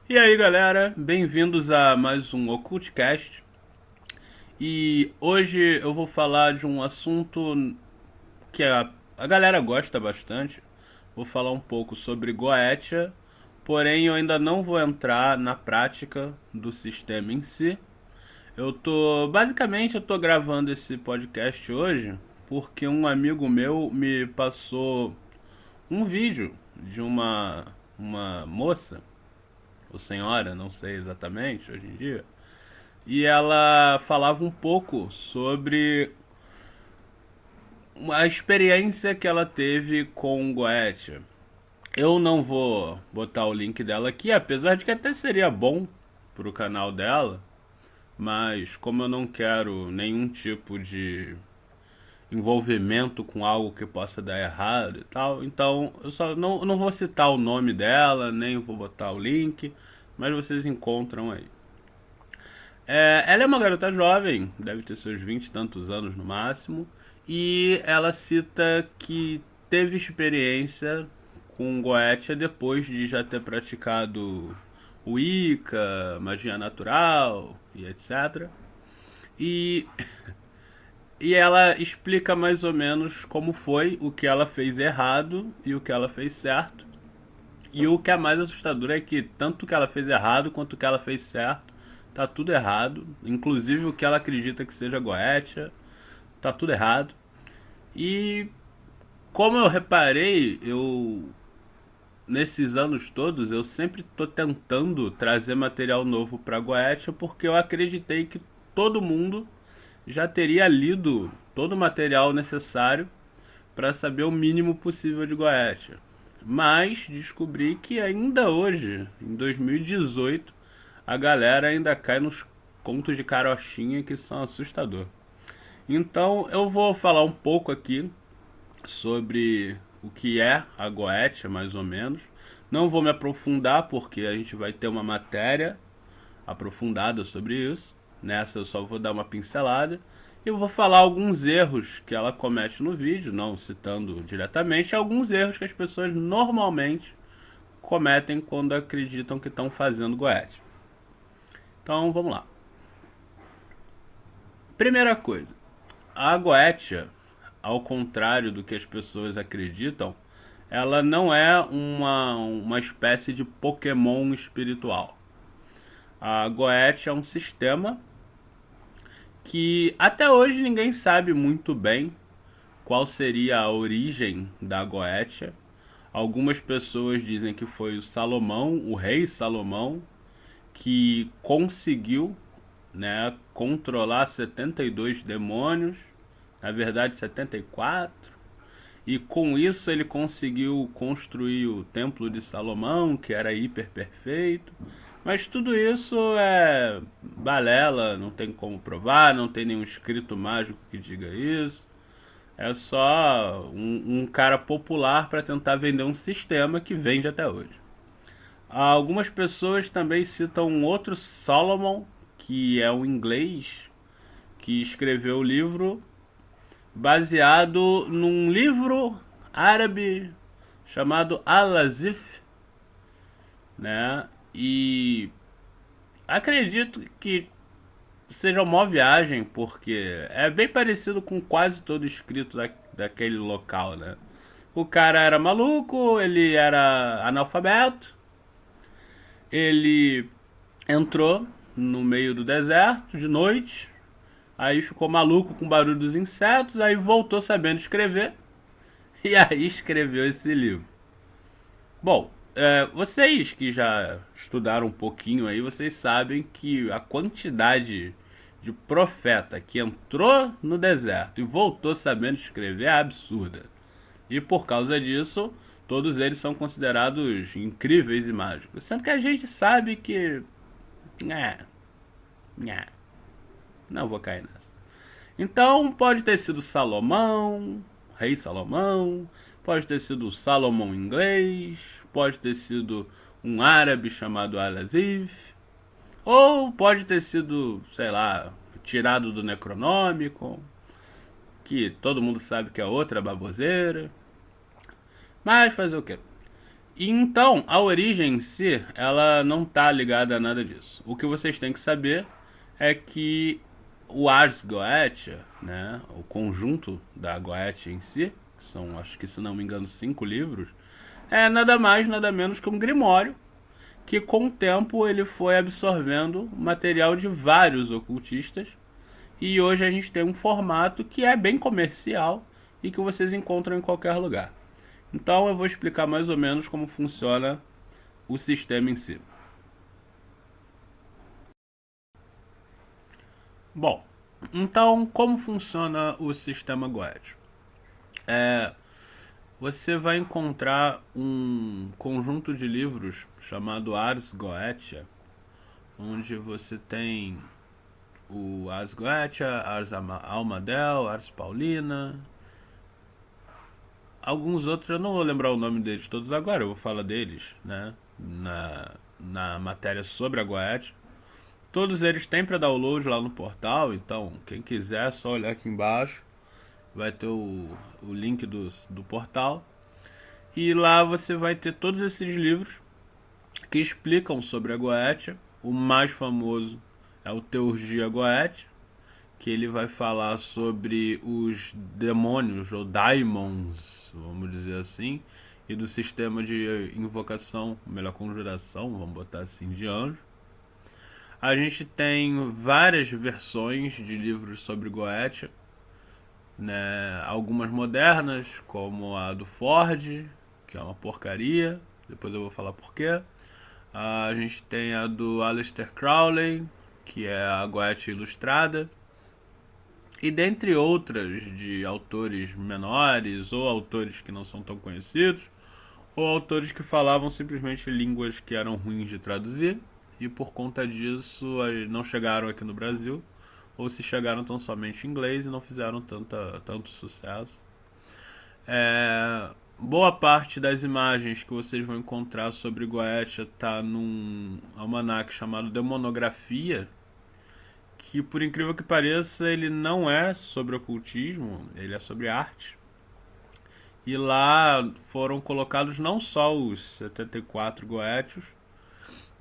E aí galera, bem-vindos a mais um Occultcast. E hoje eu vou falar de um assunto que a galera gosta bastante. Vou falar um pouco sobre Goetia, porém eu ainda não vou entrar na prática do sistema em si. Basicamente eu tô gravando esse podcast hoje porque um amigo meu me passou um vídeo de uma moça, ou senhora, não sei exatamente hoje em dia, e ela falava um pouco sobre a experiência que ela teve com Goetia. Eu não vou botar o link dela aqui, apesar de que até seria bom pro canal dela, mas como eu não quero nenhum tipo de envolvimento com algo que possa dar errado e tal, então eu só não vou citar o nome dela, nem vou botar o link, mas vocês encontram aí. Ela é uma garota jovem, deve ter seus 20 e tantos anos no máximo, e ela cita que teve experiência com Goetia depois de já ter praticado Wicca, magia natural e etc. E, e ela explica mais ou menos como foi, o que ela fez errado e o que ela fez certo. E o que é mais assustador é que tanto o que ela fez errado quanto o que ela fez certo tá tudo errado. Inclusive o que ela acredita que seja Goetia, tá tudo errado. E como eu reparei, eu nesses anos todos eu sempre tô tentando trazer material novo para Goetia porque eu acreditei que todo mundo já teria lido todo o material necessário para saber o mínimo possível de Goetia. Mas descobri que ainda hoje, em 2018, a galera ainda cai nos contos de carochinha que são assustador. Então eu vou falar um pouco aqui sobre o que é a Goetia, mais ou menos. Não vou me aprofundar porque a gente vai ter uma matéria aprofundada sobre isso. Nessa eu só vou dar uma pincelada. E eu vou falar alguns erros que ela comete no vídeo, não citando diretamente, alguns erros que as pessoas normalmente cometem quando acreditam que estão fazendo Goethe. Então vamos lá. Primeira coisa, a Goetia, ao contrário do que as pessoas acreditam, ela não é uma espécie de Pokémon espiritual. A Goetia é um sistema que até hoje ninguém sabe muito bem qual seria a origem da Goetia. Algumas pessoas dizem que foi o Salomão, o rei Salomão, que conseguiu, né, controlar 72 demônios, na verdade 74, e com isso ele conseguiu construir o Templo de Salomão, que era hiper perfeito. Mas tudo isso é balela, não tem como provar, não tem nenhum escrito mágico que diga isso. É só um cara popular para tentar vender um sistema que vende até hoje. Algumas pessoas também citam um outro Solomon, que é um inglês, que escreveu o livro baseado num livro árabe chamado Al-Azif, né? E acredito que seja uma viagem, porque é bem parecido com quase todo escrito daquele local, né? O cara era maluco, ele era analfabeto, ele entrou no meio do deserto de noite, aí ficou maluco com o barulho dos insetos, aí voltou sabendo escrever, e aí escreveu esse livro. Bom, vocês que já estudaram um pouquinho aí, vocês sabem que a quantidade de profeta que entrou no deserto e voltou sabendo escrever é absurda. E por causa disso, todos eles são considerados incríveis e mágicos. Sendo que a gente sabe que. É, é, não vou cair nessa. Então, pode ter sido Salomão, rei Salomão, pode ter sido Salomão inglês, pode ter sido um árabe chamado Al-Azif, ou pode ter sido, sei lá, tirado do Necronômico, que todo mundo sabe que é outra baboseira. Mas fazer o quê? E então, a origem em si, ela não está ligada a nada disso. O que vocês têm que saber é que o Ars Goetia, né, o conjunto da Goetia em si, que são, acho que se não me engano, 5 livros, é nada mais, nada menos que um grimório que com o tempo ele foi absorvendo material de vários ocultistas e hoje a gente tem um formato que é bem comercial e que vocês encontram em qualquer lugar. Então eu vou explicar mais ou menos como funciona o sistema em si. Bom, então como funciona o sistema Goethe? Você vai encontrar um conjunto de livros chamado Ars Goetia, onde você tem o Ars Goetia, Ars Almadel, Ars Paulina, alguns outros, eu não vou lembrar o nome deles todos agora, eu vou falar deles, né, na matéria sobre a Goethe. Todos eles têm para download lá no portal, então quem quiser é só olhar aqui embaixo, vai ter o link do portal. E lá você vai ter todos esses livros que explicam sobre a Goetia. O mais famoso é o Teurgia Goetia, que ele vai falar sobre os demônios, ou daimons, vamos dizer assim, e do sistema de invocação, melhor conjuração, vamos botar assim, de anjo. A gente tem várias versões de livros sobre Goetia, né? Algumas modernas, como a do Ford, que é uma porcaria, depois eu vou falar porquê. A gente tem a do Aleister Crowley, que é a Goetia Ilustrada, e dentre outras de autores menores, ou autores que não são tão conhecidos, ou autores que falavam simplesmente línguas que eram ruins de traduzir, e por conta disso não chegaram aqui no Brasil, ou se chegaram tão somente em inglês e não fizeram tanto sucesso. Boa parte das imagens que vocês vão encontrar sobre Goetia está num almanaque chamado Demonografia, que por incrível que pareça ele não é sobre ocultismo, ele é sobre arte. E lá foram colocados não só os 74 Goétios,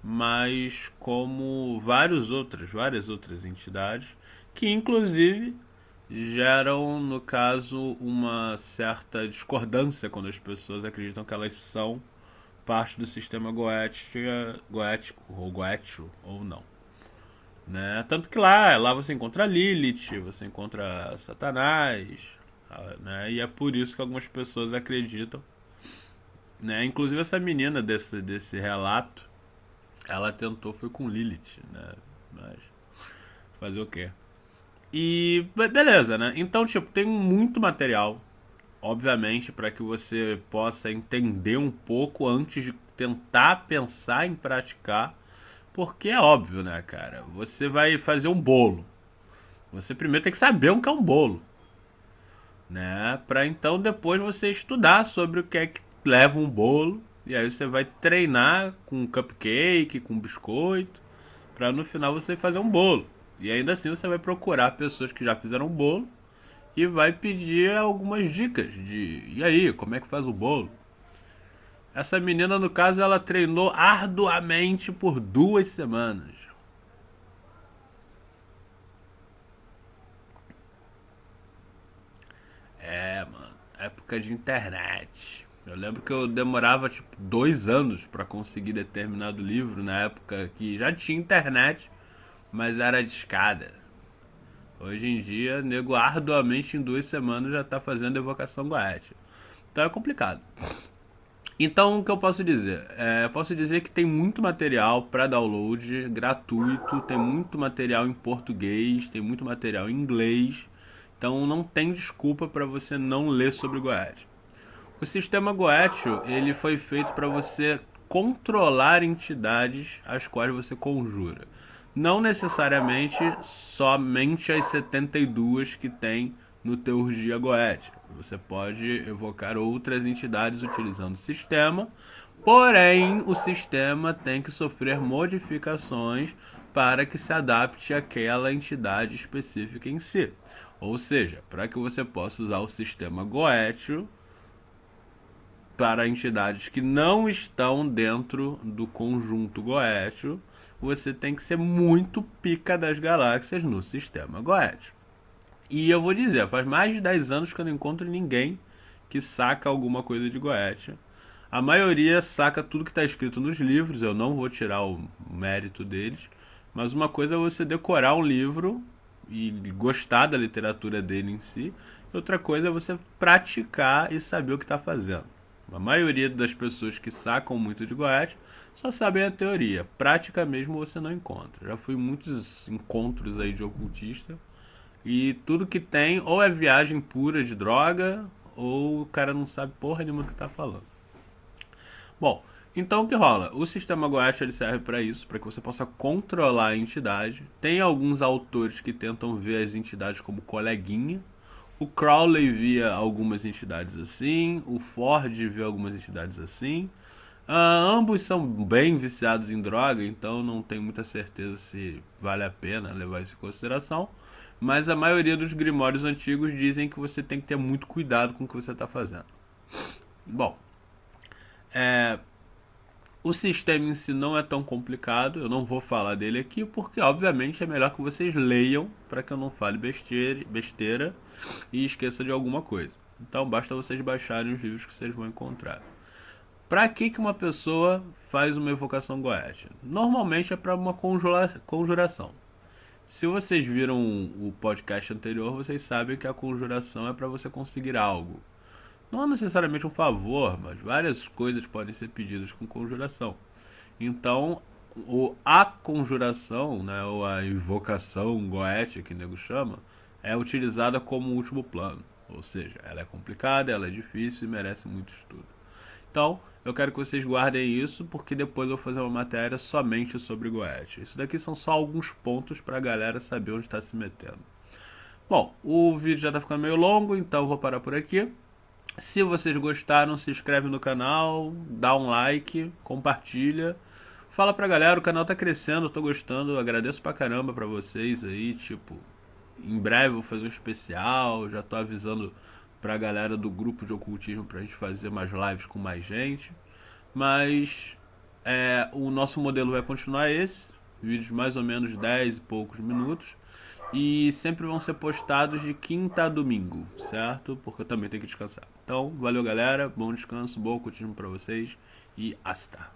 mas como várias outras entidades, que inclusive geram, no caso, uma certa discordância quando as pessoas acreditam que elas são parte do sistema goético, ou goétio, ou não. Né? Tanto que lá você encontra Lilith, você encontra Satanás, né? E é por isso que algumas pessoas acreditam, né? Inclusive essa menina desse relato, ela tentou foi com Lilith, né? Mas fazer o quê? E beleza, né? Então, tipo, tem muito material, obviamente, para que você possa entender um pouco antes de tentar pensar em praticar. Porque é óbvio, né, cara? Você vai fazer um bolo. Você primeiro tem que saber o que é um bolo, né? Para então depois você estudar sobre o que é que leva um bolo. E aí você vai treinar com cupcake, com biscoito, para no final você fazer um bolo. E ainda assim você vai procurar pessoas que já fizeram bolo e vai pedir algumas dicas de e aí, como é que faz o bolo? Essa menina, no caso, ela treinou arduamente por 2 semanas. É, mano, época de internet. Eu lembro que eu demorava tipo 2 anos para conseguir determinado livro na época que já tinha internet, mas era de escada. Hoje em dia, nego arduamente em 2 semanas já tá fazendo evocação Goethe. Então é complicado. Então, o que eu posso dizer? Posso dizer que tem muito material para download gratuito, tem muito material em português, tem muito material em inglês. Então, não tem desculpa para você não ler sobre Goethe. O sistema Goethe, ele foi feito para você controlar entidades as quais você conjura. Não necessariamente somente as 72 que tem no Teurgia Goethe. Você pode evocar outras entidades utilizando o sistema, porém o sistema tem que sofrer modificações para que se adapte àquela entidade específica em si. Ou seja, para que você possa usar o sistema Goethe, para entidades que não estão dentro do conjunto Goethe, você tem que ser muito pica das galáxias no sistema Goethe. E eu vou dizer, faz mais de 10 anos que eu não encontro ninguém que saca alguma coisa de Goethe. A maioria saca tudo que está escrito nos livros, eu não vou tirar o mérito deles, mas uma coisa é você decorar um livro e gostar da literatura dele em si, e outra coisa é você praticar e saber o que está fazendo. A maioria das pessoas que sacam muito de Goethe só sabem a teoria, prática mesmo você não encontra. Já fui em muitos encontros aí de ocultista e tudo que tem ou é viagem pura de droga ou o cara não sabe porra nenhuma do que tá falando. Bom, então o que rola? O sistema Goethe ele serve para isso, para que você possa controlar a entidade. Tem alguns autores que tentam ver as entidades como coleguinha. O Crowley via algumas entidades assim, o Ford via algumas entidades assim. Ambos são bem viciados em droga, então não tenho muita certeza se vale a pena levar isso em consideração. Mas a maioria dos grimórios antigos dizem que você tem que ter muito cuidado com o que você está fazendo. Bom, o sistema em si não é tão complicado, eu não vou falar dele aqui, porque obviamente é melhor que vocês leiam para que eu não fale besteira e esqueça de alguma coisa. Então basta vocês baixarem os livros que vocês vão encontrar. Para que uma pessoa faz uma evocação Goethe? Normalmente é para uma conjuração. Se vocês viram o podcast anterior, vocês sabem que a conjuração é para você conseguir algo. Não é necessariamente um favor, mas várias coisas podem ser pedidas com conjuração. Então, a conjuração, né, ou a invocação Goethe, que o nego chama, é utilizada como último plano. Ou seja, ela é complicada, ela é difícil e merece muito estudo. Então, eu quero que vocês guardem isso, porque depois eu vou fazer uma matéria somente sobre Goethe. Isso daqui são só alguns pontos para a galera saber onde está se metendo. Bom, o vídeo já está ficando meio longo, então eu vou parar por aqui. Se vocês gostaram, se inscreve no canal, dá um like, compartilha. Fala pra galera, o canal tá crescendo, eu tô gostando, eu agradeço pra caramba pra vocês aí, tipo, em breve eu vou fazer um especial, já tô avisando pra galera do grupo de ocultismo pra gente fazer mais lives com mais gente. Mas o nosso modelo vai continuar esse, vídeos mais ou menos 10 e poucos minutos. E sempre vão ser postados de quinta a domingo, certo? Porque eu também tenho que descansar. Então, valeu galera, bom descanso, bom ocultismo pra vocês e hasta!